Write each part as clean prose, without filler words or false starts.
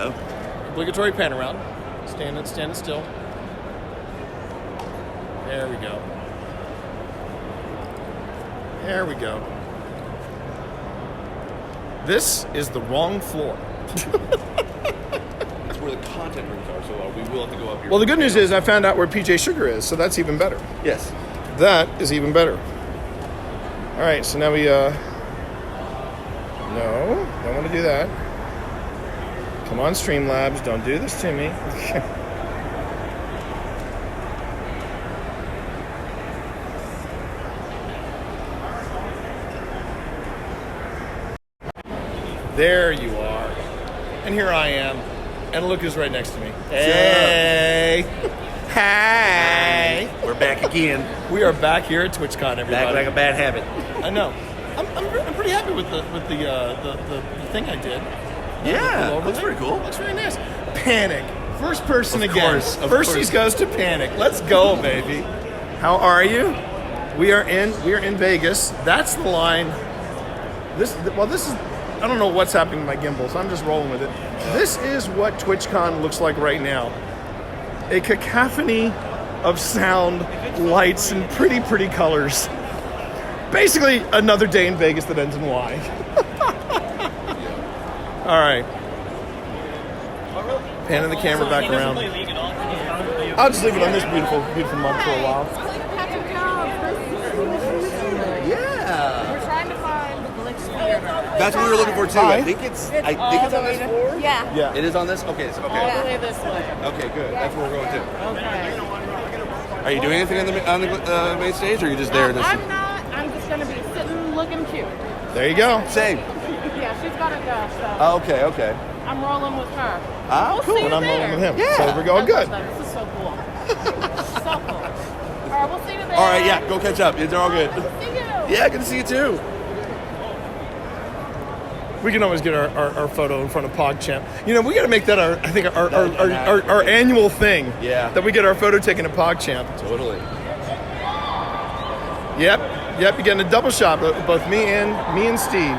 Oh. Obligatory pan around. Stand still. There we go. There we go. This is the wrong floor. That's where the content rooms are, so we will have to go up here. Well, the good news is I found out where PJ Sugar is, so that's even better. Yes. That is even better. All right, so now we, no, don't want to do that. Come on, Streamlabs, don't do this to me. There you are. And here I am. And look who's right next to me. Hey. Hey. We're back again. We are back here at TwitchCon, everybody. Back like a bad habit. I know. I'm pretty happy with the thing I did. Yeah, that's pretty cool. Looks very nice. Panic. First person Of again. course, of First he course. goes to Panic. Let's go, baby. How are you? We are in Vegas. That's the line. This is, I don't know what's happening to my gimbal, so I'm just rolling with it. This is what TwitchCon looks like right now. A cacophony of sound, lights, and pretty colors. Basically, another day in Vegas that ends in Y. All right. Panning the camera back around. I'll just leave it on this beautiful mug for a while. Yeah. We're trying to find the glitch theater. That's what we were looking for too. Hi. I think it's on this floor. Yeah. Yeah. It is on this? Okay, so, All okay. the way this way. Okay, good. That's where we're going to. Okay. Are you doing anything on the main stage, or are you just there? I'm not. I'm just going to be sitting looking cute. There you go. Same. Yeah, she's got to go, so Oh, okay. I'm rolling with her. Ah, We'll cool. see you And I'm there. rolling with him. Yeah. So we're going good. This is so cool. So cool. All right, we'll see you there. All right, yeah, go catch up. They're all good. Good to see you. Yeah, good to see you too. We can always get our photo in front of PogChamp. You know, we got to make that our annual thing. Yeah. That we get our photo taken at PogChamp. Totally. Yep. You're getting a double shot, both me and Steve.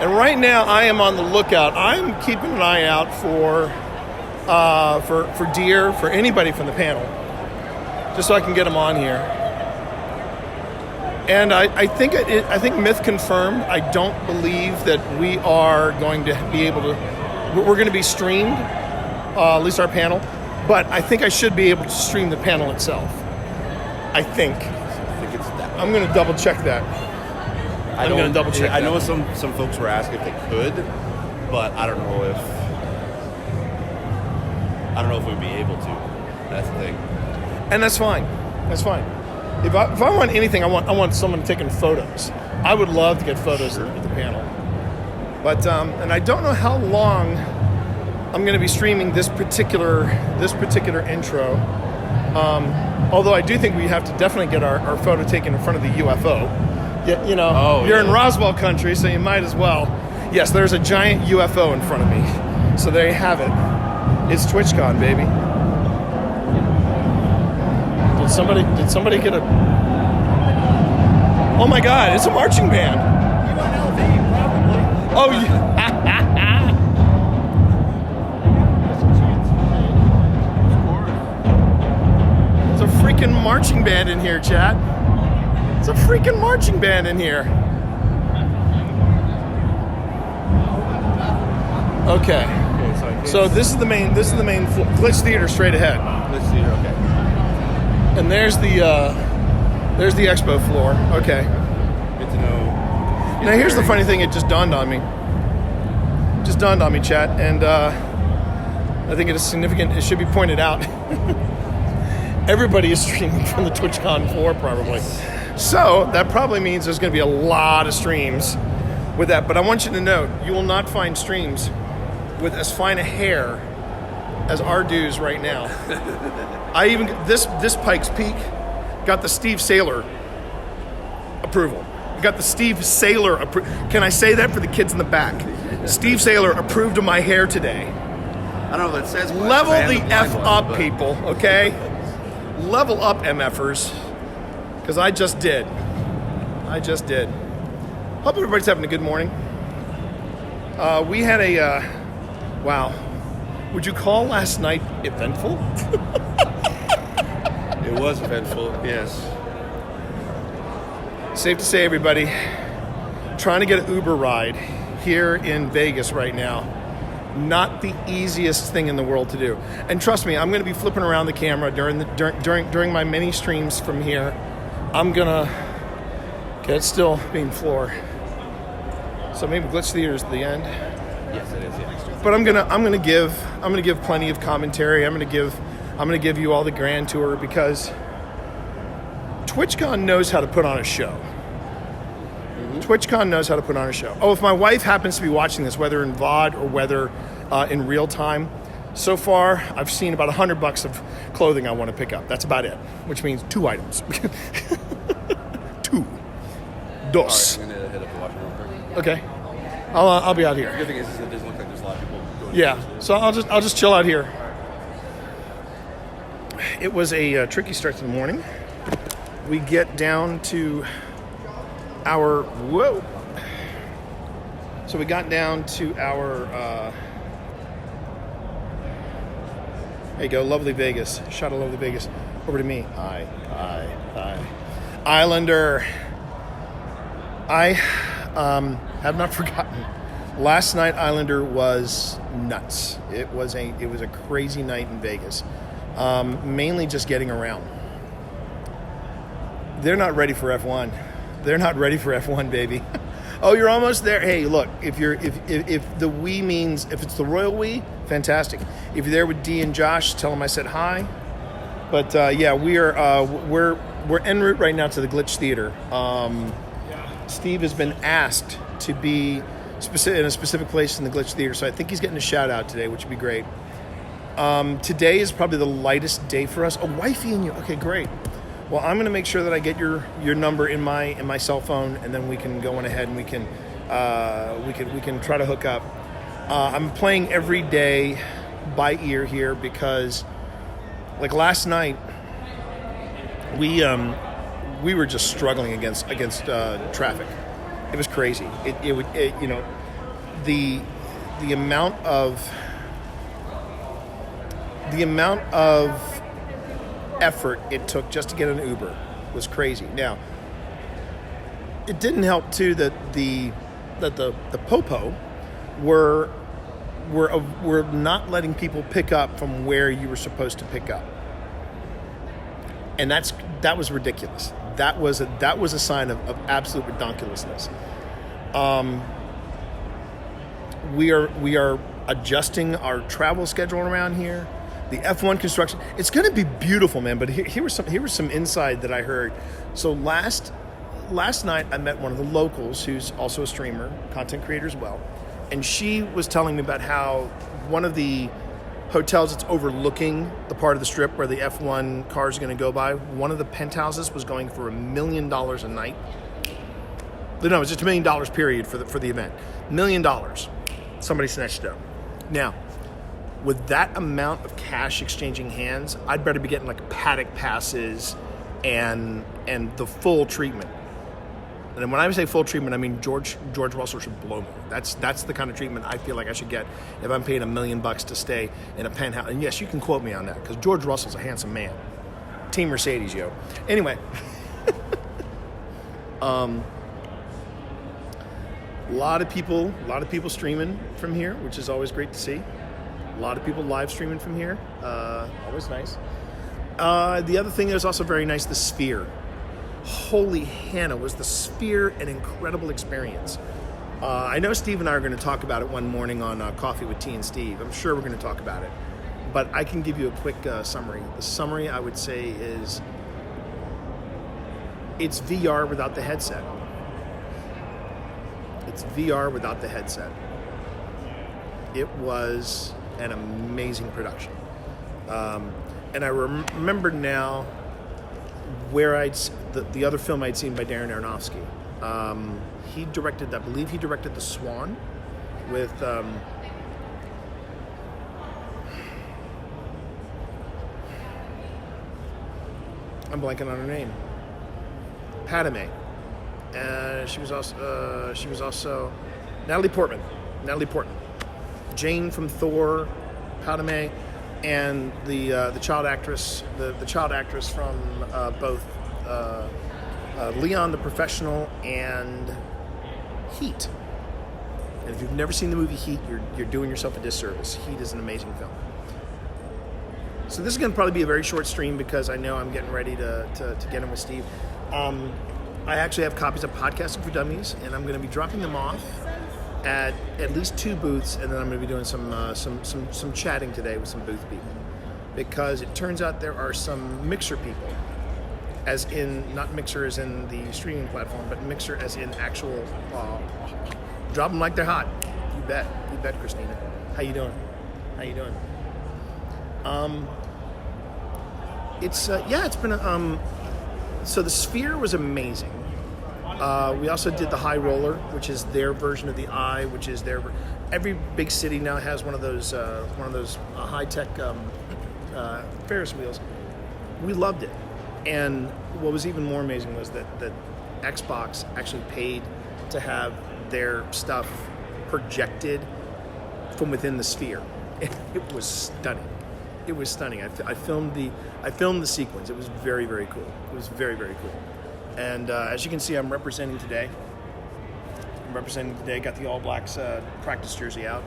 And right now, I am on the lookout. I'm keeping an eye out for deer, for anybody from the panel, just so I can get them on here. And I think myth confirmed. I don't believe that we are going to be able to. We're going to be streamed, at least our panel. But I think I should be able to stream the panel itself. I think. I think it's that. I'm going to double check that. I'm going to double check. I know some folks were asking if they could, but I don't know if we'd be able to. That's the thing. And that's fine. That's fine. If I want anything, I want someone taking photos. I would love to get photos at the panel. But and I don't know how long I'm going to be streaming this particular intro. Although I do think we have to definitely get our photo taken in front of the UFO. You know, you're in Roswell country, so you might as well. Yes, there's a giant UFO in front of me. So there you have it. It's TwitchCon, baby. Did somebody get a... Oh my God, it's a marching band. Oh, It's a freaking marching band in here, chat. It's a freaking marching band in here. Okay. So this is the main Glitch Theater straight ahead. Glitch Theater, okay. And there's the expo floor. Okay. Good to know. Now here's the funny thing. It just dawned on me. Chat, and I think it is significant. It should be pointed out. Everybody is streaming from the TwitchCon floor, probably. So that probably means there's going to be a lot of streams with that. But I want you to note, you will not find streams with as fine a hair as our dudes right now. I even this Pikes Peak got the Steve Saylor approval. Got the Steve Saylor Can I say that for the kids in the back? Steve Saylor approved of my hair today. I don't know if it says much. Level I am the blind F one, up, but- people, okay? Level up, MFers. Because I just did. Hope everybody's having a good morning. We had a, wow. Would you call last night eventful? It was eventful, yes. Safe to say, everybody, trying to get an Uber ride here in Vegas right now, not the easiest thing in the world to do. And trust me, I'm going to be flipping around the camera during my many streams from here. I'm gonna. Okay, it's still being floor. So maybe Glitch Theater is the end. Yes, it is. Yeah. But I'm gonna give plenty of commentary. I'm gonna give you all the grand tour because TwitchCon knows how to put on a show. TwitchCon knows how to put on a show. Oh, if my wife happens to be watching this, whether in VOD or whether in real time, so far I've seen about $100 of clothing I want to pick up. That's about it, which means 2 items. 2. Dos. All right, I'm gonna head up to Washington real quick. Okay, I'll be out The here. good thing is it doesn't look like there's a lot of people going. Yeah, so I'll just chill out here. It was a tricky start to the morning. We get down to our So we got down to our. There you go, lovely Vegas. Shot of lovely Vegas. Over to me. Hi. Islander. I have not forgotten. Last night, Islander was nuts. It was a crazy night in Vegas. Mainly just getting around. They're not ready for F1. They're not ready for F1, baby. Oh, you're almost there. Hey, look, if the we means if it's the royal we, fantastic. If you're there with Dee and Josh, tell them I said hi. But yeah, we're en route right now to the Glitch Theater. Steve has been asked to be in a specific place in the Glitch Theater, so I think he's getting a shout out today, which would be great. Today is probably the lightest day for us. Oh, wifey and you. Okay, great. Well, I'm going to make sure that I get your number in my cell phone, and then we can go on ahead and we can try to hook up. I'm playing every day by ear here because, like last night, we were just struggling against traffic. It was crazy. The amount of effort it took just to get an Uber was crazy. Now, it didn't help too that the Popo were not letting people pick up from where you were supposed to pick up, and that was ridiculous. That was a sign of absolute redonkulousness. We are adjusting our travel schedule around here. The F1 construction, it's going to be beautiful, man. But here was some insight that I heard. So last night I met one of the locals who's also a streamer, content creator as well, and she was telling me about how one of the hotels that's overlooking the part of the strip where the F1 cars are going to go by, one of the penthouses was going for $1 million a night. No, it was just $1 million period for the event. $1 million. Somebody snatched it up. Now, with that amount of cash exchanging hands, I'd better be getting like paddock passes and the full treatment. And when I say full treatment, I mean George Russell should blow me. That's the kind of treatment I feel like I should get if I'm paying $1 million to stay in a penthouse. And yes, you can quote me on that because George Russell's a handsome man. Team Mercedes, yo. Anyway, a lot of people streaming from here, which is always great to see. A lot of people live streaming from here. Always nice. The other thing that was also very nice, the Sphere. Holy Hannah, was the Sphere an incredible experience. I know Steve and I are going to talk about it one morning on Coffee with T and Steve. I'm sure we're going to talk about it. But I can give you a quick summary. The summary, I would say, is it's VR without the headset. It's VR without the headset. It was an amazing production. And I remember now where the other film I'd seen by Darren Aronofsky. He directed, I believe he directed The Swan with I'm blanking on her name. Padme. She was also Natalie Portman. Jane from Thor, Padme, and the child actress, the child actress from both Leon the Professional and Heat. And if you've never seen the movie Heat, you're doing yourself a disservice. Heat is an amazing film. So this is going to probably be a very short stream because I know I'm getting ready to get in with Steve. I actually have copies of Podcasting for Dummies, and I'm going to be dropping them off at least 2 booths, and then I'm going to be doing some chatting today with some booth people, because it turns out there are some Mixer people, as in not Mixer as in the streaming platform, but Mixer as in actual drop them like they're hot. You bet, Christina. How you doing? It's been so the Sphere was amazing. We also did the High Roller, which is their version of the Eye, which is every big city now has one of those high-tech Ferris wheels. We loved it. And what was even more amazing was that Xbox actually paid to have their stuff projected from within the Sphere. It was stunning. I filmed the sequence. It was very, very cool. It was very, very cool. And as you can see, I'm representing today. Got the All Blacks practice jersey out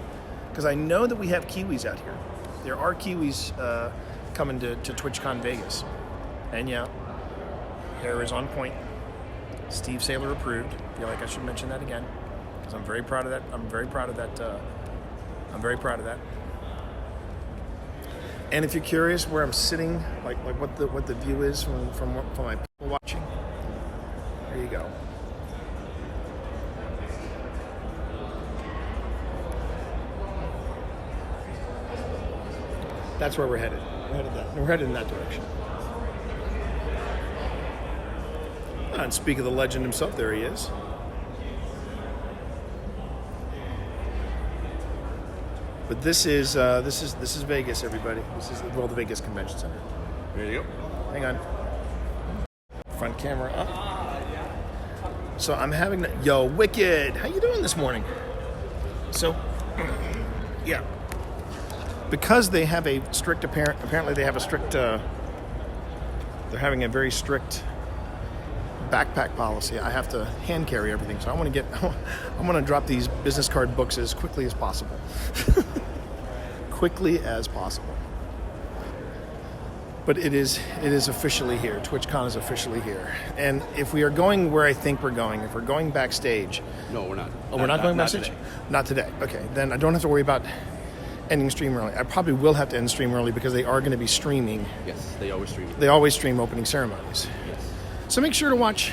because I know that we have Kiwis out here. There are Kiwis coming to TwitchCon Vegas, and yeah, hair is on point. Steve Saylor approved. I feel like I should mention that again because I'm very proud of that. I'm very proud of that. And if you're curious where I'm sitting, like what the view is from my people watching, there you go. That's where we're headed. We're headed in that direction. And speak of the legend himself, there he is. But this is Vegas, everybody. This is the Vegas Convention Center. There you go. Hang on. Front camera up. So I'm having yo, Wicked. How you doing this morning? So, yeah. Because they have a strict apparently they have a strict. They're having a very strict backpack policy. I have to hand carry everything, so I want to drop these business card books as quickly as possible. But it is officially here. TwitchCon is officially here. And if we are going where I think we're going, if we're going backstage... No, we're not. Oh, we're not going backstage? Today. Not today. Okay, then I don't have to worry about ending stream early. I probably will have to end stream early because they are going to be streaming. Yes, they always stream. They always stream opening ceremonies. Yes. So make sure to watch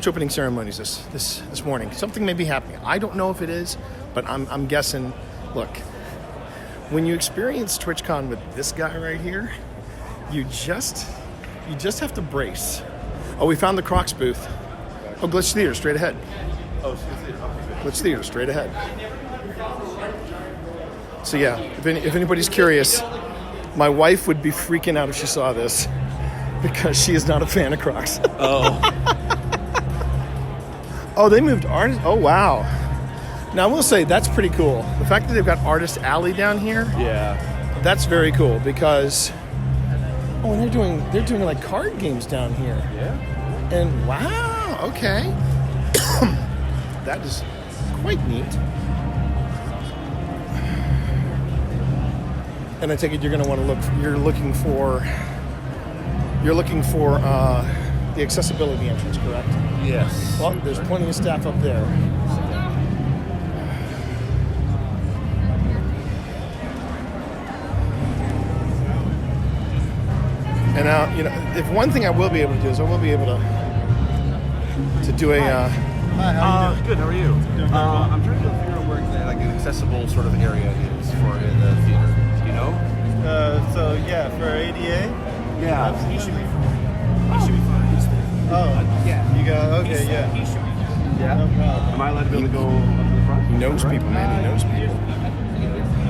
opening ceremonies this morning. Something may be happening. I don't know if it is, but I'm guessing. Look, when you experience TwitchCon with this guy right here, you just have to brace. Oh, we found the Crocs booth. Oh, Glitch Theater straight ahead. Glitch Theater straight ahead. So yeah, if anybody's curious, my wife would be freaking out if she saw this because she is not a fan of Crocs. Oh. Oh, they moved artists. Oh, wow. Now I will say that's pretty cool. The fact that they've got Artist Alley down here. Yeah. That's very cool because and they're doing like card games down here. Yeah. And wow, okay. That is quite neat. And I take it you're going to want to look. You're looking for the accessibility entrance, correct? Yes. Well, there's plenty of staff up there. And now, if one thing I will be able to do is I will be able to do a. Hi, how are you doing? Good. How are you? I'm trying to figure out where like an accessible sort of area is for the theater. Do you know? For ADA? Yeah. He should be fine. Oh, yeah. You got, okay, yeah. He should be. Yeah. No problem. Am I allowed to be able to go up to the front? He knows people, man. He knows people.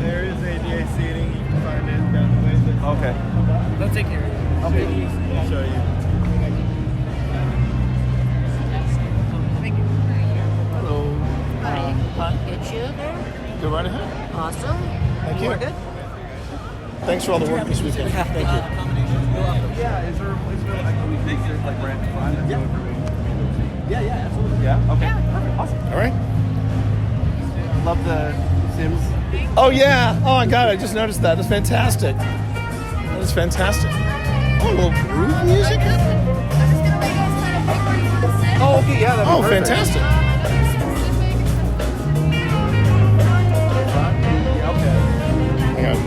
There is ADA seating. You can find it down the way. Okay. They'll take care of it. Okay. I'll show you. Thank you. Hello. Hi. Get you there. Go right ahead. Awesome. Thank you. Thanks for all the work this weekend. Thank you. Yeah, is there a place where like we think there's like rent fun? Yeah, absolutely. Yeah. Okay. Perfect. Awesome. All right. Love the Sims. Oh yeah. Oh my God, I just noticed that. That's fantastic. That is fantastic. Oh, a little groove music. I'm just gonna let you guys kind of pick where you want to sit. Oh, okay. Yeah. That'd be Oh, perfect. fantastic. Yeah. Okay. Hang on.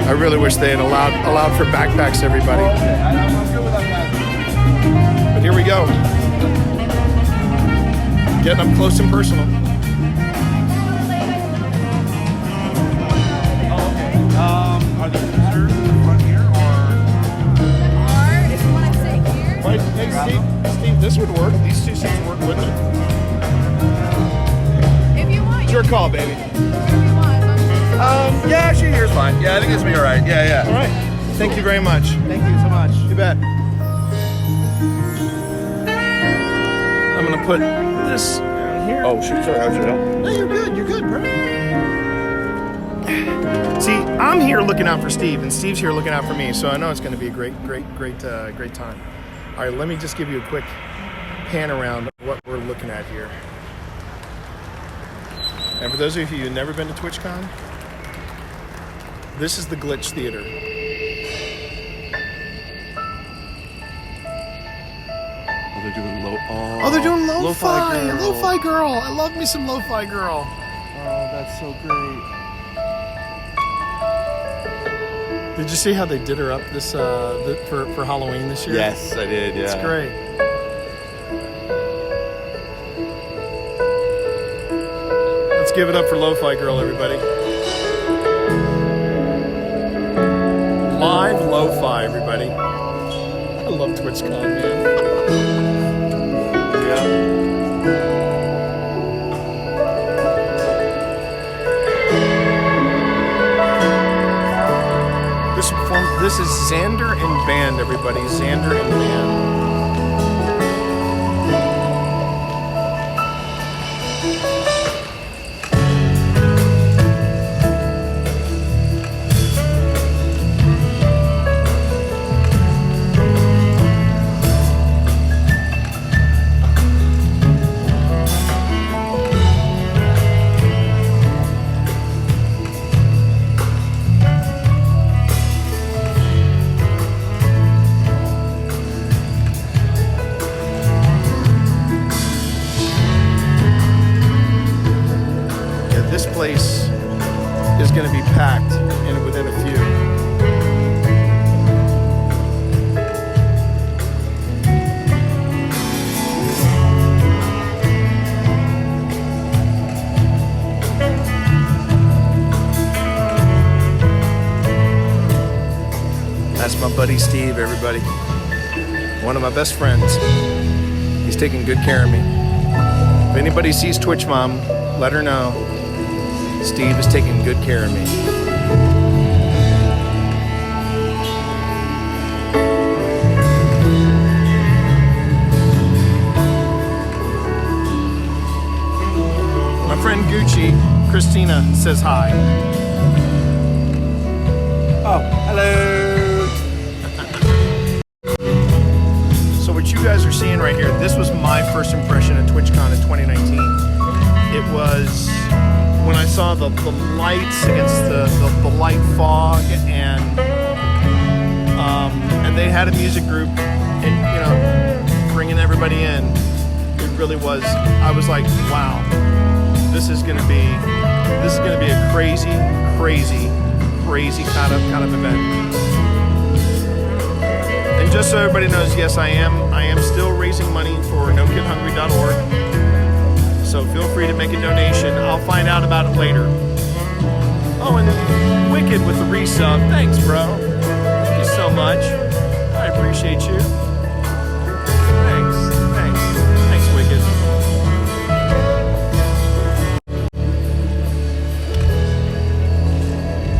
I really wish they had allowed for backpacks, everybody. Okay. I'm good with that. But here we go. Getting up close and personal. Oh, okay. Are there visitors in the front here, or? Or if you want to sit here. Right, hey, Steve, this would work. These two seats work, wouldn't it? If you want. It's your call, baby. If you want. Yeah, actually, here's fine. Yeah, I think it's gonna be all right. Yeah. All right. Thank you very much. Thank you so much. You bet. I'm gonna put this down here. Oh, shoot. Sorry, I should help. No, you're good. You're good, bro. See, I'm here looking out for Steve, and Steve's here looking out for me. So I know it's going to be a great time. All right, let me just give you a quick pan around of what we're looking at here. And for those of you who've never been to TwitchCon, this is the Glitch Theater. Oh, they're doing low. Oh, they're doing lo-fi. Girl. Lo-fi girl. I love me some lo-fi girl. Oh, that's so great. Did you see how they did her up this for Halloween this year? Yes, I did. Yeah. It's great. Let's give it up for Lo-Fi Girl, everybody. Live Lo-Fi, everybody. I love TwitchCon, man. Yeah. This is Xander and Band, everybody. Xander and Band. This place is going to be packed within a few. That's my buddy Steve, everybody. One of my best friends. He's taking good care of me. If anybody sees Twitch Mom, let her know. Steve is taking good care of me. My friend Gucci, Christina, says hi. Oh, hello. So what you guys are seeing right here, this was my first impression at TwitchCon in 2019. It was when I saw the lights against the light fog, and they had a music group, and bringing everybody in. It really was. I was like, wow, this is gonna be a crazy kind of event. And just so everybody knows, yes, I am still raising money for NoKidHungry.org. So feel free to make a donation. I'll find out about it later. Oh, and Wicked with the resub. Thanks, bro. Thank you so much. I appreciate you. Thanks, Wicked.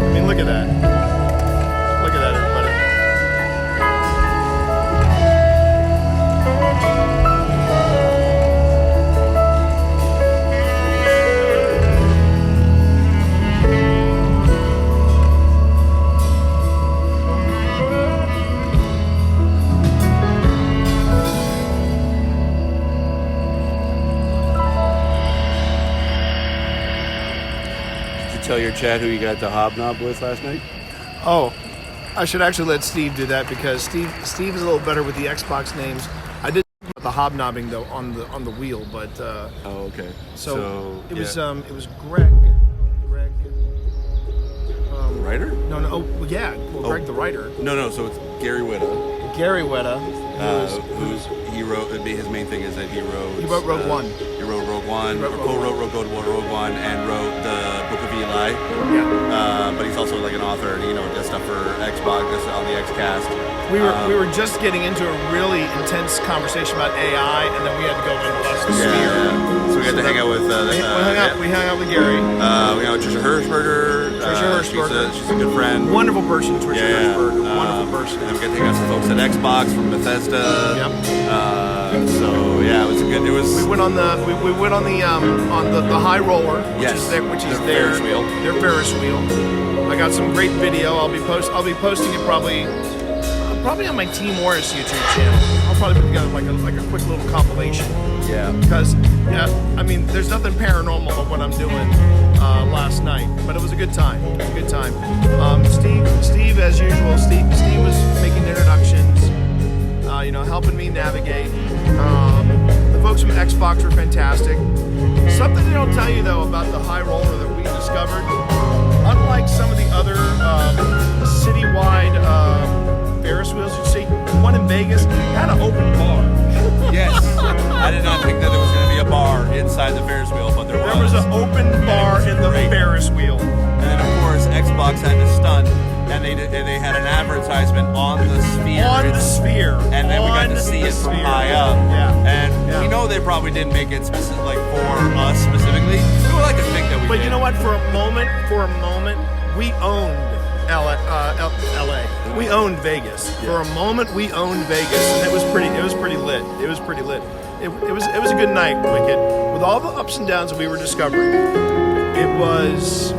I mean, look at that. Look at that, everybody. tell your chat who you got to hobnob with last night? Oh, I should actually let Steve do that because Steve is a little better with the Xbox names. I did the hobnobbing though on the wheel, but Oh, okay. so it yeah. was Greg. Writer? No. Oh, yeah. Well, Greg the writer. No. So it's Gary Whitta. Gary Whitta, He wrote. His main thing is that he wrote. He wrote Rogue One. He wrote Rogue One. He wrote Or Rogue co-wrote Rogue One and wrote the Book of Eli. Yeah. But he's also like an author, and does stuff for Xbox, does on the Xcast. We were just getting into a really intense conversation about AI, and then we had to go into the sphere. So we got to hang out with. We hung out with Gary. We hung out with Trisha Hirschberger. She's a good friend. Wonderful person, Trisha Hirschberger. Wonderful person. And then we got to hang out with folks at Xbox from Bethesda. Yep. So yeah, it was a good. It was. We went on the high roller, which is their Ferris wheel. Their Ferris wheel. I got some great video. I'll be posting it probably on my Team Morris YouTube channel. I'll probably put together like a quick little compilation. Yeah. Because I mean, there's nothing paranormal about what I'm doing last night, but it was a good time. Steve, as usual. Steve was making introductions. Helping me navigate. The folks from Xbox were fantastic. Something they don't tell you though about the high roller that we discovered, unlike some of the other citywide Ferris wheels you see, one in Vegas had an open bar. Yes. I did not think that there was going to be a bar inside the Ferris wheel, but there was. There was an open bar in the Ferris wheel. And then of course Xbox had to stunt. And they had an advertisement on the sphere. And then we got to see it from high up. Yeah. And we know they probably didn't make it for us specifically. We would like to think that we did. But you know what? For a moment, we owned LA. We owned Vegas. Yeah. For a moment, we owned Vegas, and it was pretty lit. It was a good night, Wicked. With all the ups and downs that we were discovering, it was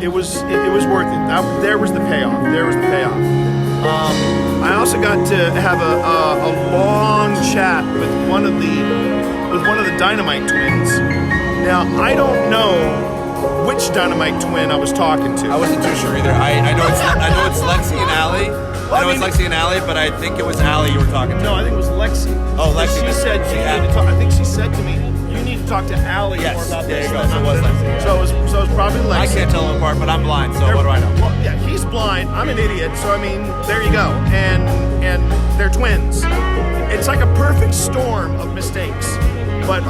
worth it. There was the payoff. I also got to have a long chat with one of the Dynamite twins. Now I don't know which Dynamite twin I was talking to. I wasn't too sure either. I know it's Lexi and Allie. It's Lexi and Allie, but I think it was Allie you were talking to. No, I think it was Lexi. Oh, Lexi. She said you need to talk. I think she said to me, "You need to talk to Allie more about there this." You go. So it was Lexi. So it was probably Lexi. I can't tell them apart, but I'm blind, so what do I know? Well, yeah, he's blind. I'm an idiot. So I mean, there you go. And they're twins. It's like a perfect storm of mistakes. But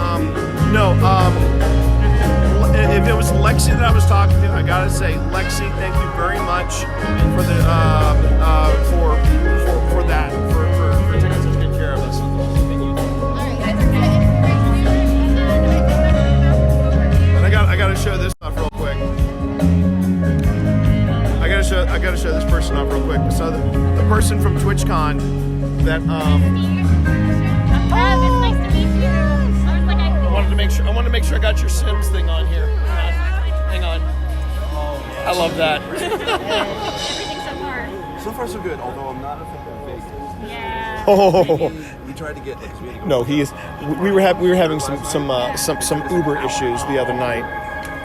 if it was Lexi that I was talking to, I gotta say, Lexi, thank you very much for the for that for taking such good care of us. And I gotta show this off real quick. I gotta show this person off real quick. So the person from TwitchCon that It's nice to meet you. I wanted to make sure I got your Sims thing on here. Hang on. I love that. Everything so far. So far, so good. Although I'm not a fan of Vegas. Yeah. Oh We tried to get. no, he is. We were having some Uber issues the other night.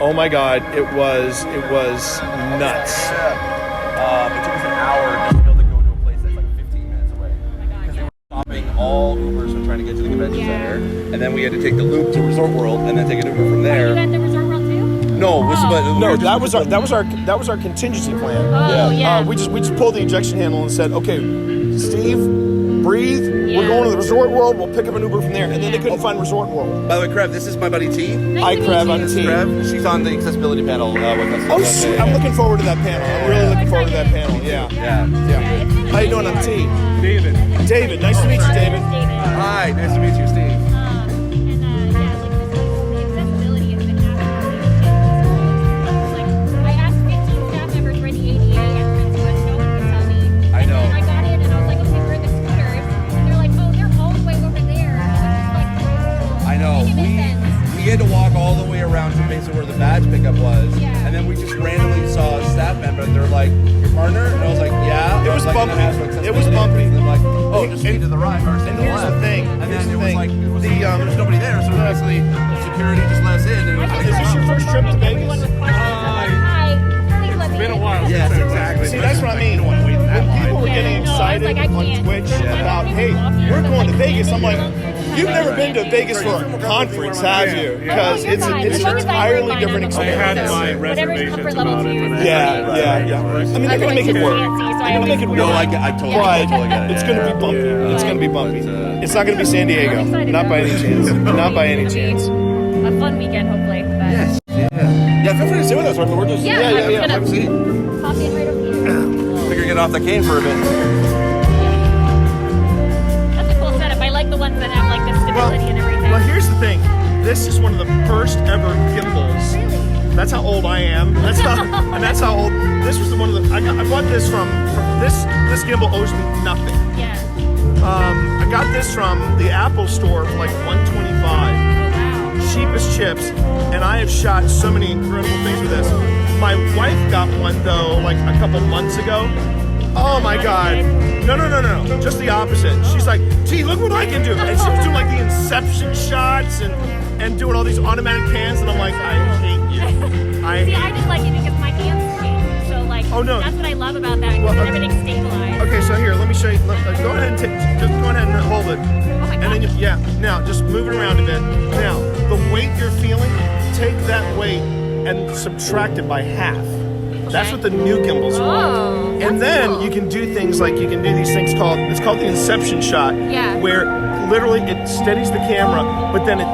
Oh my God, it was nuts. It took us an hour just to be able to go to a place that's like 15 minutes away. Because we were stopping all Ubers and trying to get to the convention center, and then we had to take the loop to Resort World, and then take an Uber from there. You at the Resort World too? No, that was our contingency plan. Oh, yeah. We just pulled the ejection handle and said, okay, Steve, breathe. We're going to the Resort World. We'll pick up an Uber from there, and then they couldn't find Resort World. By the way, Krev, this is my buddy T. Hi, Krev. I'm T. Krev, she's on the accessibility panel with us. Oh, sweet. I'm looking forward to that panel. I'm really looking forward to that panel. Yeah. How you doing? I'm T. David. Nice to meet you, David. Hi, nice to meet you, Steve. Accessibility has been happening. I asked 15 staff members where the ADA entrance was. No one could tell me. I know. And I got in and I was like, okay, where are the scooters? And they're like, oh, they're all the way over there. I know. We had to walk all the way around to basically where the badge pickup was, and then we just randomly saw a staff member, and they're like, "Your partner?" And I was like, "Yeah." It was bumpy. It was bumpy. And they're like, "Oh, just stay to the right or stay to the here's left." the thing. And then Here's it the was thing. like, there's nobody there, so basically security just let us in. And it was like, Is this your first trip to Vegas? excited like, I on can't. Twitch Yeah. about, hey, we're going to Vegas. I'm like, you've never been to Vegas for a conference, have you? Because it's an entirely different experience. I had my Whatever's reservations comfort level about it. too. when I- Yeah. I mean, they're gonna make it work. They're gonna make it No, work. I totally, But totally get it. it's gonna be bumpy. It's gonna be bumpy. It's not gonna be San Diego. I'm excited, Not by though. any chance. Not by any chance. A fun weekend, hopefully. But Yes. Yeah, feel free to sit with us. We're just Yeah, yeah, I'm yeah. gonna Have a seat. pop in right over here. Figure get off the cane for a bit. That's a cool setup. I like the ones that have like the stability and everything. Well, here's the thing. This is one of the first ever gimbals. Really? That's how old I am. That's how old. This was the one of the. I bought this from this. This gimbal owes me nothing. Yeah. I got this from the Apple store for like $125. Oh wow. Cheapest chips, and I have shot so many incredible things with this. My wife got one though, like a couple months ago. Oh my god. No. Just the opposite. She's like, gee, look what I can do. And she was doing like the inception shots and doing all these automatic cans, and I'm like, I hate you. See, I just like it because my hands change. So like, Oh, no. that's what I love about that. Well, Because everything's stabilized. Okay, so here, let me show you. Go ahead and just go ahead and hold it. Oh my And then, god. yeah, now just move it around a bit. Now, the weight you're feeling, take that weight and subtract it by half. That's what the new gimbals are. Oh, And that's then cool. you can do things like you can do these things it's called the inception shot. Yeah. Where literally it steadies the camera, but then it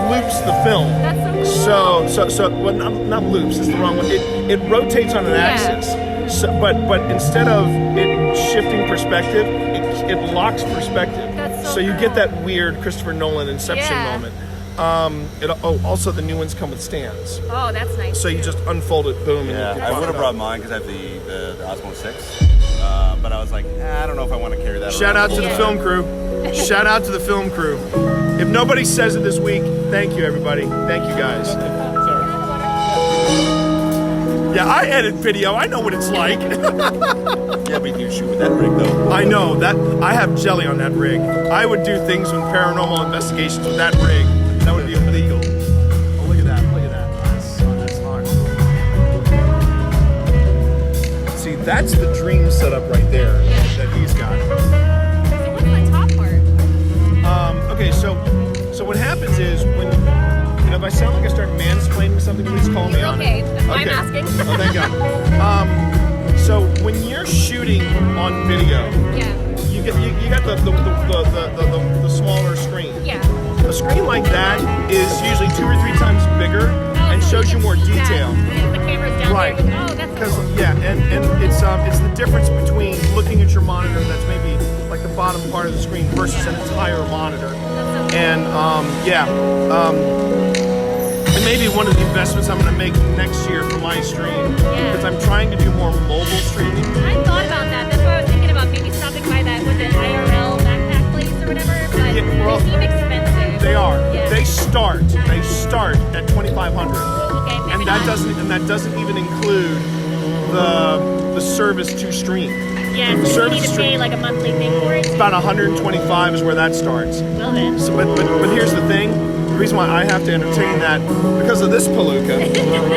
loops the film. That's so cool. So well, not loops, it's the wrong one. It rotates on an Yeah. axis. So, but instead of it shifting perspective, it locks perspective. That's so So you cool. get that weird Christopher Nolan Inception Yeah. moment. Also the new ones come with stands. Oh, that's nice. So you too. just unfold it, boom, and Yeah, you I pop would it have up. brought mine because I have the Osmo 6. But I was like, I don't know if I want to carry that Shout around out to all the time. film crew. Shout out to the film crew. If nobody says it this week, thank you, everybody. Thank you, guys. Yeah, I edit video. I know what it's like. Yeah, but you shoot with that rig though. I know that. I have jelly on that rig. I would do things with paranormal investigations with that rig. That would be illegal. Oh, look at that. Look at that. That's hard. See, that's the dream setup right there that he's got. So what's the top part? Okay, so what happens is when, and if I sound like I start mansplaining something, please call me on Okay, it. that's why I'm asking. Oh, thank God. So when you're shooting on video, Yeah. you got the smaller screen. Yeah. A screen like that is usually 2 or 3 times bigger and shows you more detail. The camera's down Right. there. Oh, that's Because cool. yeah, and it's the difference between looking at your monitor that's maybe like the bottom part of the screen versus an entire monitor. And and maybe one of the investments I'm going to make next year for my stream because I'm trying to do more mobile streaming. I thought about that. That's why I was thinking about maybe stopping by that with an IRL backpack place or whatever. But Yeah, well, they seem expensive. They are. Yeah. They start at $2,500. Okay, maybe And that doesn't even include the service to stream. Yeah, so you service need to stream. pay like a monthly thing for it. About 125 is where that starts. Well then. So, but here's the thing. The reason why I have to entertain that, because of this palooka,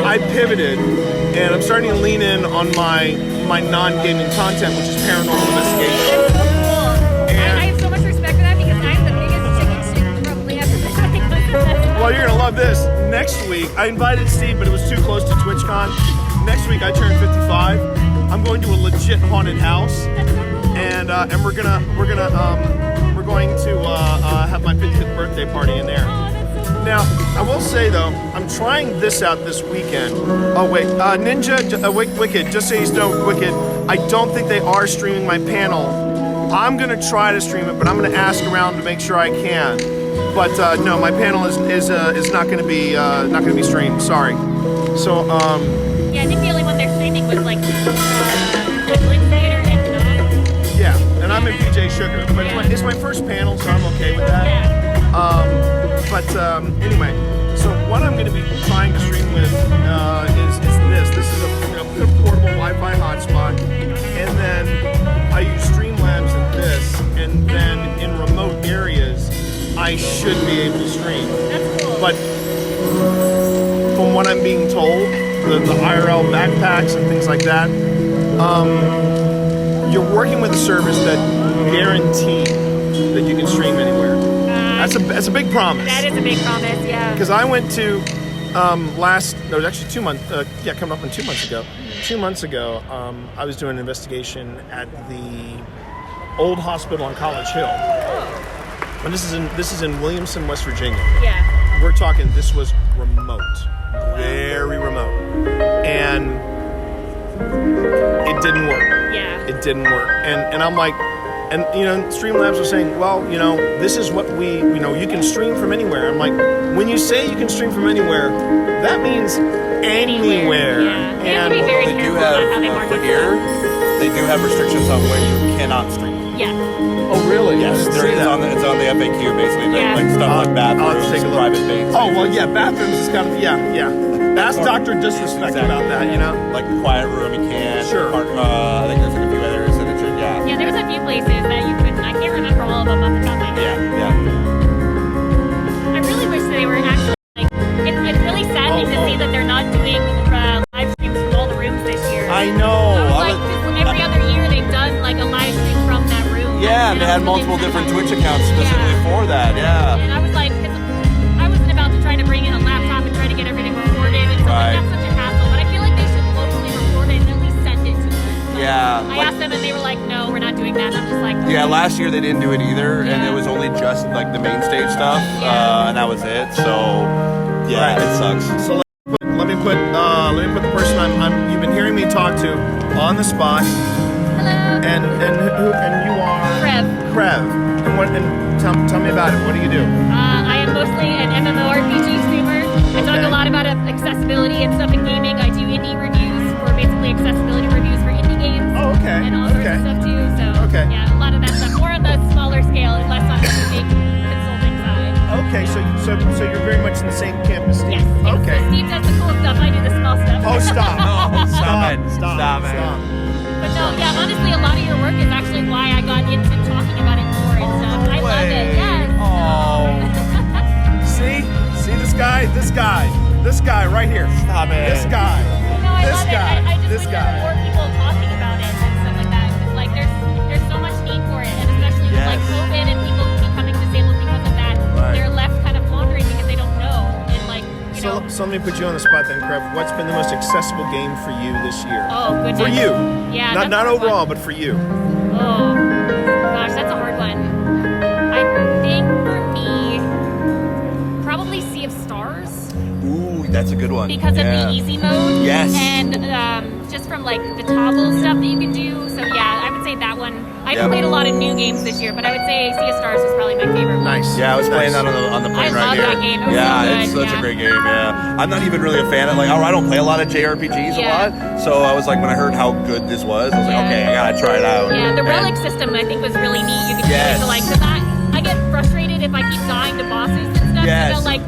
I pivoted, and I'm starting to lean in on my non-gaming content, which is paranormal investigation. That's so cool. And- I have so much respect for that because I'm the biggest chicken shit probably ever. Well, you're gonna love this. Next week, I invited Steve, but it was too close to TwitchCon. Next week, I turn 55. I'm going to a legit haunted house, and we're going to have my 50th birthday party in there. Now, I will say though, I'm trying this out this weekend. Oh wait, Ninja, Wicked, just so you know, Wicked, I don't think they are streaming my panel. I'm gonna try to stream it, but I'm gonna ask around to make sure I can. But no, my panel is not gonna be streamed. Sorry. So Yeah, I think the only one they're streaming was like Lynn Theater and yeah, and I'm in PJ Sugar, but it's my first panel, so I'm okay with that. yeah. Anyway, so what I'm going to be trying to stream with is this. This is a portable Wi-Fi hotspot, and then I use Streamlabs in this, and then in remote areas, I should be able to stream. That's cool. But from what I'm being told, the IRL backpacks and things like that, you're working with a service that guarantees that you can stream anywhere. That's a big promise. That is a big promise, yeah. Because I went to actually 2 months. Coming up on 2 months ago. 2 months ago, I was doing an investigation at the old hospital on College Hill. And this is in Williamson, West Virginia. Yeah. We're talking. This was remote, very remote, and it didn't work. Yeah. It didn't work, and I'm like. And, Streamlabs was saying, well, this is what you can stream from anywhere. I'm like, when you say you can stream from anywhere, that means anywhere. Yeah. They have to be very They do careful have, about how they market for here, they do have restrictions on when you cannot stream. Yeah. Oh, really? Yes, there is it's on the FAQ basically, Yeah. like stuff like I'll have to bathrooms, take a look. private baths. Oh, well, yeah, bathrooms is kind of, yeah. Ask Dr. Disrespect about that, Like the quiet room, you can't. Sure. I think there's like a few others that it should, yeah. Yeah, there's a few places that you couldn't. I can't remember all of them off the top of my head. Yeah. I really wish they were actually like. It's really saddening to see that they're not doing live streams from all the rooms this year. I know. Like every other year they've done like a live stream from that room. Yeah, And they I had was really multiple different excited. Twitch accounts specifically for that, yeah. And I was like, 'cause I wasn't about to try to bring in a laptop and try to get everything recorded, and so Right. like, that's such a hassle. But I feel like they should locally record it and at least send it to us. But Yeah, I asked them and they were like, no, we're not doing that. And I'm just like, Yeah, last year they didn't do it either, and Yeah. it was only just like the main stage stuff, Yeah. and that was it. So, yeah, Right. it sucks. So let me put the person you've been hearing me talk to on the spot, hello. and you are Krev. And tell me about it. What do you do? I am mostly an MMORPG streamer. I talk Okay. a lot about accessibility and stuff in gaming. I do indie reviews for basically accessibility reviews for indie games. Oh, okay. And all sorts Okay. of stuff too. So Okay. yeah, a lot of that stuff. More on the smaller scale and less on the big consulting side. Okay, so you're very much in the same camp as Steve. Yes. yes. Okay. So Steve does the cool stuff. I do the small stuff. Oh, stop! Stop it. Stop! Stop it. Stop! But no, yeah, honestly, a lot of your work is actually why I got into talking about it more and stuff. I love it. Yes. Oh, See this guy right here. stop it. This guy. No, I This love guy. it. I just This wish guy. there were more people talking about it and stuff like that. Because like there's so much need for it, and especially with like Yes. COVID and people becoming disabled because of that, Right. they're left kind of wandering because they don't know. And like So let me put you on the spot then, Krev. What's been the most accessible game for you this year? oh goodness. For you. Yeah. Not that's a hard overall, one. but for you. Oh gosh, that's a hard one. I think for me, probably Sea of Stars. Ooh, that's a good one. Because of Yeah. the easy mode. Yes. And just from like the toggle stuff that you can do. So yeah, I would say that one. I haven't Yep. played a lot of new games this year, but I would say Sea of Stars was probably my favorite one. Nice. Yeah, I was playing Nice. that on the plane I right love here. that game. It was Yeah, so good, it's such yeah. a great game. Yeah, I'm not even really a fan of I don't play a lot of JRPGs Yeah. a lot. So I was like, when I heard how good this was, I was like, Yeah. okay, I gotta try it out. Yeah, the And- relic system I think was really neat. You could Yes. use it to like, cause I get frustrated if I keep dying to bosses and stuff. Yes. So like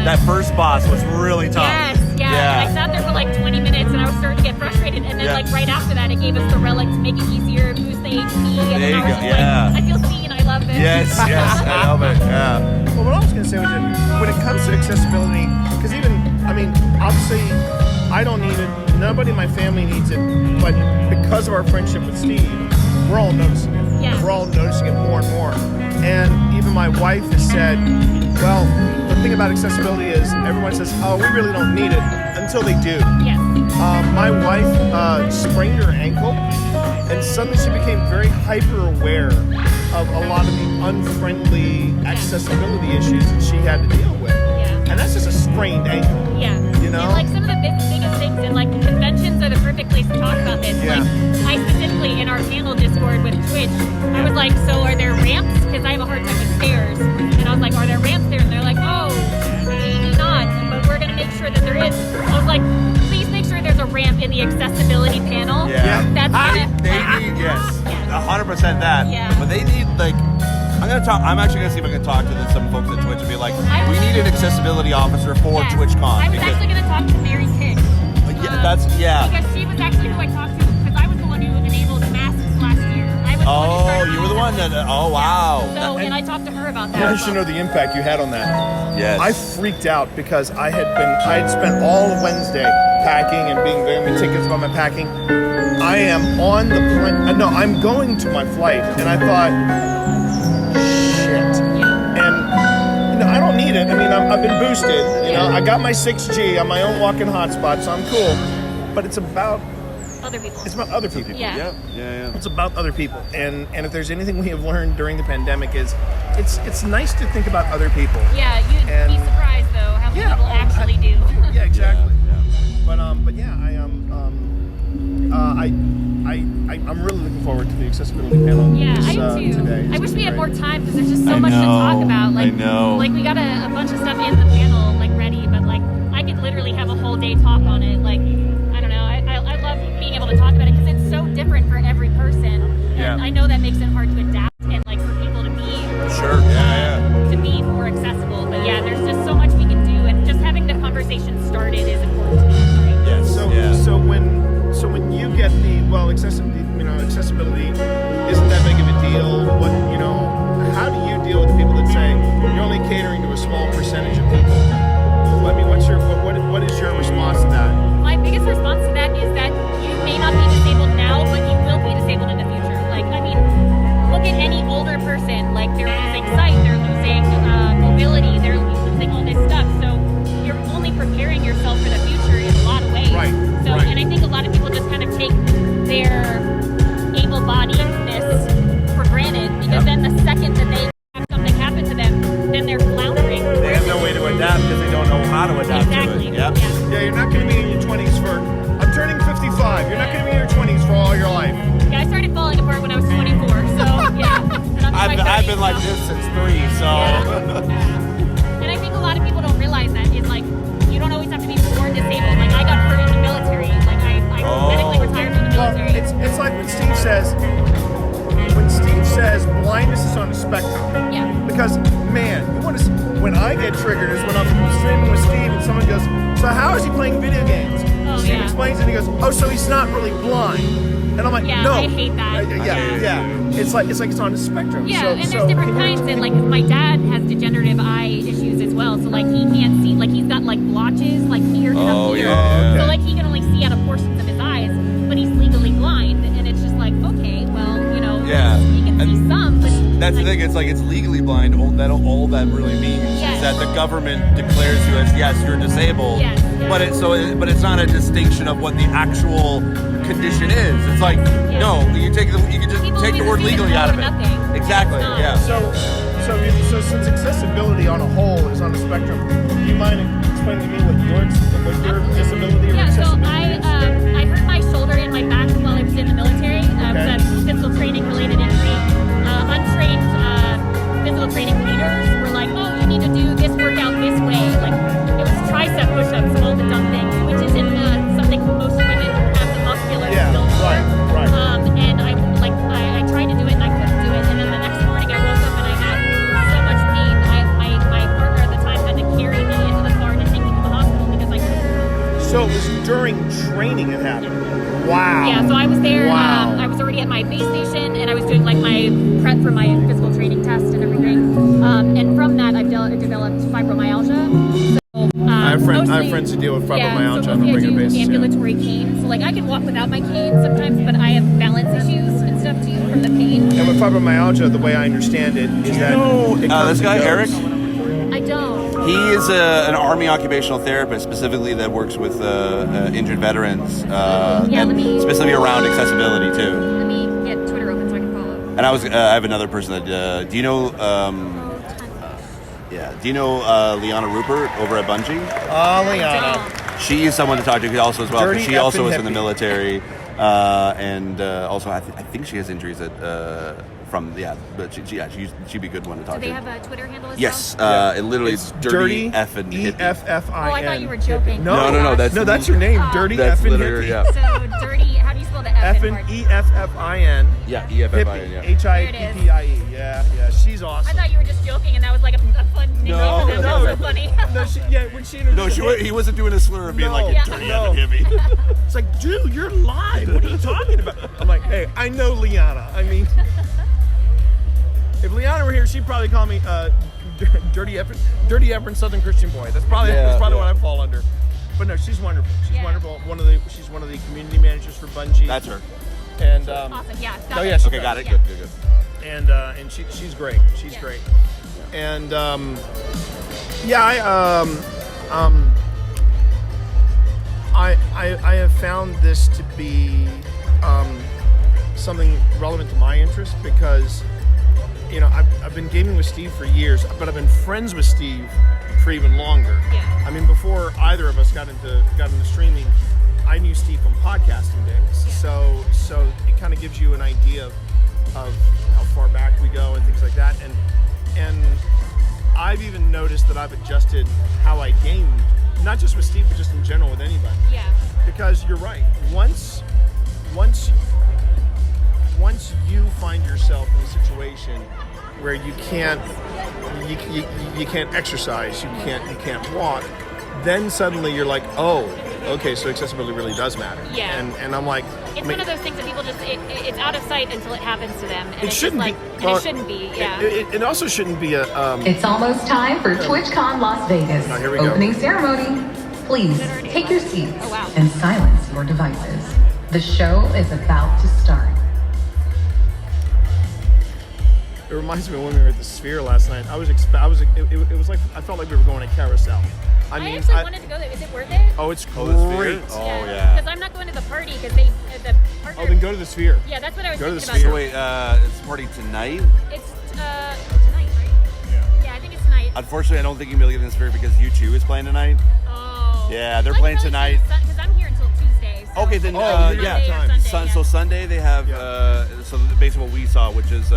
That first boss was really tough. Yes, yeah. Yeah. I sat there for like 20 minutes and I was starting to get frustrated. And then Yeah. like right after that, it gave us the relic to make it easier, boost the HP. And There then I you was go, just yeah. like, I feel seen. I love this. Yes, I love it. Yeah. Well, what I was going to say was that when it comes to accessibility, because obviously, I don't need it. Nobody in my family needs it. But because of our friendship with Steve, we're all noticing it. Yeah. We're all noticing it more and more. And even my wife has said, well, the thing about accessibility is everyone says, oh, we really don't need it until they do. Yes. My wife sprained her ankle, and suddenly she became very hyper aware of a lot of the unfriendly accessibility issues that she had to deal with. Yeah. And that's just a sprained ankle. Yeah. You know? And like some of the biggest things, and like conventions are the perfect place to talk about this. Yeah. Like I specifically in our panel Discord with Twitch, I was like, so are there ramps? Because I have a hard time with stairs. And I was like, are there ramps there? And they're like, oh, maybe not, but we're gonna make sure that there is. I was like, please make sure there's a ramp in the accessibility panel. Yeah. That's They need, yes, 100% that. Yeah. But they need, I'm actually going to see if I can talk to some folks at Twitch and be like, I we was- need an accessibility officer for Yes. TwitchCon. I was actually gonna talk to Mary Kick. Yeah. Because she was actually who I talked to, because I was the one who enabled masks last year. I was the one who Oh, started you were the one that, oh, wow. So, and I talked to her about You that. should know the impact you had on that. Yes. I freaked out because I had spent all of Wednesday packing and being very meticulous about my packing. I am on the plane. No, I'm going to my flight, and I thought, shit. And I don't need it. I mean, I've been boosted. I got my 6G on my own walk-in hotspot, so I'm cool. But it's about Other people. It's about other people. Yeah. It's about other people, and if there's anything we have learned during the pandemic is, it's nice to think about other people. Yeah, you'd be surprised though how many people actually do. Yeah, exactly. But yeah, I'm really looking forward to the accessibility panel. Yeah, I do too. Today. I wish we had more time because there's just so much to talk about. Like, I know. Like we got a bunch of stuff in the panel like ready, but like I could literally have a whole day talk on it. Like I don't know. I love being able to talk about it because it's so different for every person. And I know that makes it hard to adapt and like for people to be to be more accessible. But yeah, there's just so much we can do, and just having the conversation started is important to me. Right? So when you get the accessibility isn't that big of a deal. How do you deal with the people that say you're only catering to a small percentage of people? I mean, what is your response to that? My biggest response to that is that you may not be disabled now, but you will be disabled in the future. Like, I mean, look at any older person. Like, they're losing sight, they're losing mobility, they're losing all this stuff. So you're only preparing yourself for the future in a lot of ways. Right. So, and I think a lot of people just kind of take their able-bodiedness for granted, because then the second that they have something happen to them, then they're floundering. They have no way to adapt because they don't know how to adapt to it. Yep. Yeah, you're not going to be in your 20s I'm turning 55. You're not going to be in your 20s for all your life. Yeah, I started falling apart when I was 24, so yeah. And I've been like this since 3, so. And I think a lot of people don't realize that is like, you don't always have to be born disabled. Like I got hurt in the military. Like I medically retired from the military. It's like when Steve says blindness is on the spectrum. Yeah. Because man, when I get triggered is when I'm streaming with Steve and someone goes, so how is he playing video games? Steve explains it and he goes, oh, so he's not really blind. And I'm like, no. I hate that. Yeah. It's like it's on the spectrum. Yeah, and there's different kinds. And like my dad has degenerative eye issues as well. So like he can't see. Like he's got like blotches like here and up here. So like he can only see out of portions of his eyes, but he's legally blind. And it's just like, okay, well, he can see some. But that's the thing. It's like it's legally blind. All that really means is that the government declares you as you're disabled. Yes. But it's not a distinction of what the actual condition is. It's like no, you can just take the word legally out of it. Exactly. Yeah. So since accessibility on a whole is on the spectrum, do you mind explaining to me what your disability or accessibility is? I hurt my shoulder and my back while I was in the military. It was a physical training related injury. Untrained physical training leaders were like, oh, you need to do this workout this way. Like it was tricep push-ups, all the dumb things, which isn't something most women have the muscular skill for. Right. And I tried to do it and I couldn't do it. And then the next morning I woke up and I had so much pain. My partner at the time had to carry me into the car to take me to the hospital because I couldn't. So it was during training it happened. Wow. Yeah, so I was there. Wow. I was already at my base station, and I was doing like my prep for my physical training test and everything. And from that, I've developed fibromyalgia. So, I have friends who deal with fibromyalgia on a regular basis. Ambulatory cane. So like I can walk without my cane sometimes, but I have balance issues and stuff too from the pain. And with fibromyalgia, the way I understand it is that this guy Eric. I don't. He is an Army occupational therapist, specifically that works with injured veterans, specifically around accessibility too. Let me get Twitter open so I can follow. And I have another person that do you know? Do you know Liana Rupert over at Bungie? Liana. She is someone to talk to also as well. Dirty She also was effing in the hippie. military, and also I think she has injuries that but she'd be a good one to talk Do they to. have a Twitter handle as Yes, well? it literally is dirty effing hippie. EFFIN. Oh, I thought you were joking. No, that's your name, dirty That's effing literally hippie. So dirty. How do you spell the F in part? EFFIN. Yeah, EFFIN. Yeah. HIPPIE. Yeah, she's awesome. I thought you were just joking, and that was like a fun nickname. No. That was so funny. When she introduced He wasn't doing a slur of being like a dirty no. effing hippie. It's like, dude, you're live. What are you talking about? I'm like, hey, I know Liana. I mean, if Liana were here, she'd probably call me dirty effing Southern Christian boy. That's probably what I fall under. But no, she's wonderful. She's Yeah. wonderful. She's one of the community managers for Bungie. That's her. And Awesome. Yeah. oh yeah, Okay, got it. Yeah. Good. and she's great. She's Yeah. great. And I have found this to be something relevant to my interest because I've been gaming with Steve for years, but I've been friends with Steve for even longer. Yeah. I mean, before either of us got into streaming, I knew Steve from podcasting days. Yeah. So it kind of gives you an idea of how far back we go and things like that. And I've even noticed that I've adjusted how I game, not just with Steve, but just in general with anybody. Yeah. Because you're right. Once you find yourself in a situation where you can't exercise, you can't walk, then suddenly you're like, oh, okay, so accessibility really does matter. Yeah. And I'm like, It's one of those things that people just it's out of sight until it happens to them. And it shouldn't just be. like, and it shouldn't be. Yeah. It also shouldn't be a. It's almost time for TwitchCon Las Vegas. Oh, here we go. Opening ceremony. Please take your seats Oh, wow. and silence your devices. The show is about to start. It reminds me of when we were at the Sphere last night. It was like I felt like we were going to Carousel. I actually wanted to go there. Is it worth it? Oh, it's Oh, the Sphere? great. Oh, yeah. Because I'm not going to the party because the partner. Oh, then go to the Sphere. Yeah, that's what I was Go to the thinking So about. wait, it's a party tonight? It's tonight, right? Yeah, I think it's tonight. Unfortunately, I don't think you'll be able to get in the Spirit because U2 is playing tonight. Oh. Yeah, they're playing tonight. Because I'm here until Tuesday. So Okay, then, Sunday yeah. or Sunday, So yeah. Sunday they have so basically what we saw, which is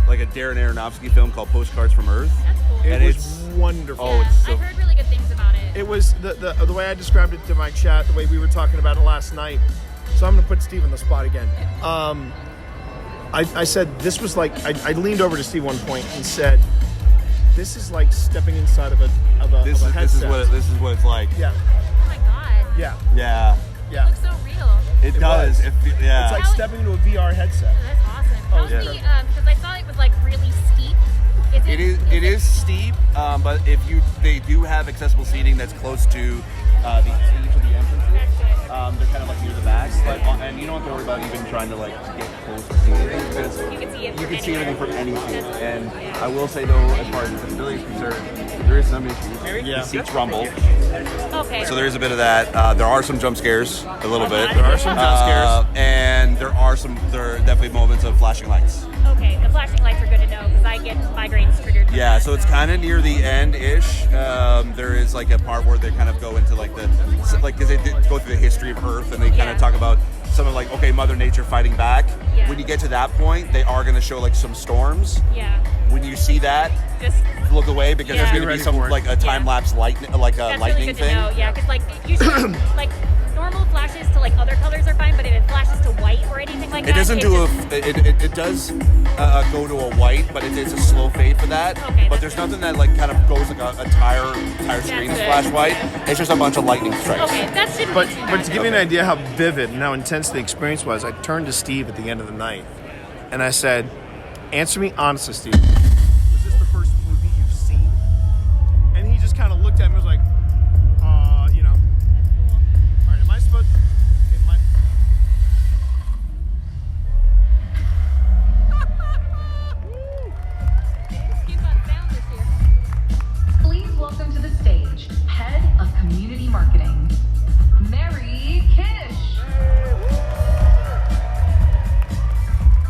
like a Darren Aronofsky film called Postcards from Earth. That's cool. It And was it's- wonderful. Oh, Yeah, it's so- I heard really good things about it. It was the way I described it to my chat, the way we were talking about it last night. So I'm going to put Steve on the spot again. I said this was like I leaned over to Steve one point and said, "This is like stepping inside of a This is headset." this is what it's like. Yeah, Oh my god. yeah, Yeah, It yeah. looks so real. it does. was. Yeah. It's like stepping into a VR headset. Oh, that's awesome. How's yeah. the because I saw it was like really steep. It is steep, but they do have accessible seating that's close to each of the entrances. They're kind of like near the back, and you don't have to worry about even trying to like get close to see anything because You can see it. you from can see everything from any seat. That's- And yeah. I will say though, as far as accessibility is concerned, there is some issues. Yeah. The seats rumble, Okay. so there is a bit of that. There are some jump scares, a little bit. There are some jump scares. And there are definitely moments of flashing lights. Okay, the flashing lights are good to know because I get migraines triggered. from Yeah, that, so it's kind of near the end-ish. There is like a part where they kind of go into like because they did go through the history of Earth and they kind Yeah. of talk about some of like, okay, Mother Nature fighting back. Yeah. When you get to that point, they are going to show like some storms. Yeah. When you see that, Just look away because Yeah. there's Be going to be ready some for it. like a time-lapse lightning, like a that's lightning really good thing. to know. Yeah, because like usually like normal flashes to like other colors are fine, but if it flashes to white or anything like It that, doesn't it does go to a white, but it's a slow fade for that. Okay, But that's there's nothing that like kind of goes like a entire screen is good. flash white. It's just a bunch of lightning strikes. Okay, that shouldn't But be too but bad. to give you an idea how vivid and how intense the experience was, I turned to Steve at the end of the night, and I said, "Answer me honestly, Steve. Was this the first movie you've seen?" And he just kind of looked at me and was like, That's cool. All right, am I supposed? Okay, You've got sound this year. Please welcome to the stage, Head of Community Marketing, Mary Kish.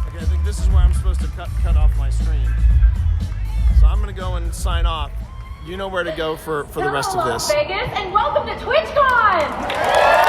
Okay, I think this is where I'm supposed to cut off my stream. So I'm gonna go and sign off. You know where to go for the rest of this. Vegas, and welcome to TwitchCon.